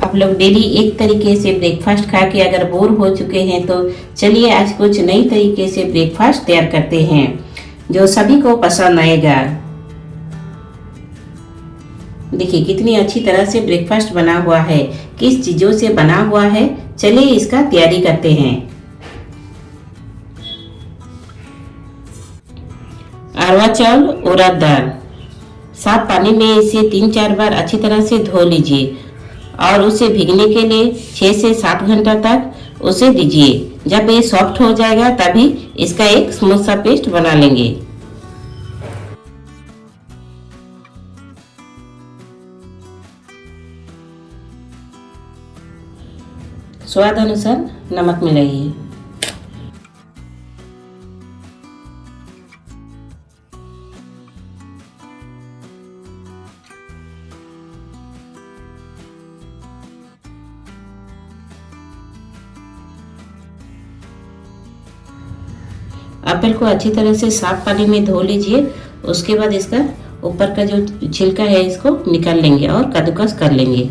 आप लोग डेली एक तरीके से ब्रेकफास्ट खा के अगर बोर हो चुके हैं तो चलिए आज कुछ नई तरीके से ब्रेकफास्ट तैयार करते हैं जो सभी को पसंद आएगा। देखिए कितनी अच्छी तरह से ब्रेकफास्ट बना हुआ है, किस चीज़ों से बना हुआ है, चलिए इसका तैयारी करते हैं। अरवा चावल, उड़द दाल, साफ पानी में इसे 3-4 बार अच्छी तरह से धो लीजिए और उसे भीगने के लिए 6 से 7 घंटा तक उसे दीजिए। जब ये सॉफ्ट हो जाएगा तभी इसका एक स्मूथ सा पेस्ट बना लेंगे। स्वाद अनुसार नमक मिलाइए। एप्पल को अच्छी तरह से साफ पानी में धो लीजिए। उसके बाद इसका ऊपर का जो छिलका है इसको निकाल लेंगे और कद्दूकस कर लेंगे।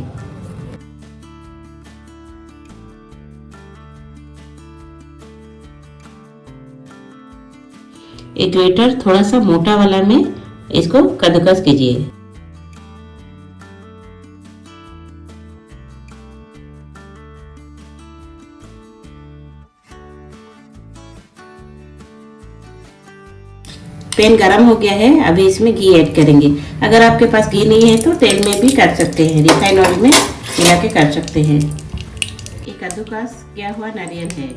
एक ग्रेटर थोड़ा सा मोटा वाला में इसको कद्दूकस कीजिए। पैन गरम हो गया है, अभी इसमें घी ऐड करेंगे। अगर आपके पास घी नहीं है तो तेल में भी कर सकते हैं, रिफाइंड ऑयल में मिला के कर सकते हैं। ये कद्दूकस किया हुआ नारियल है।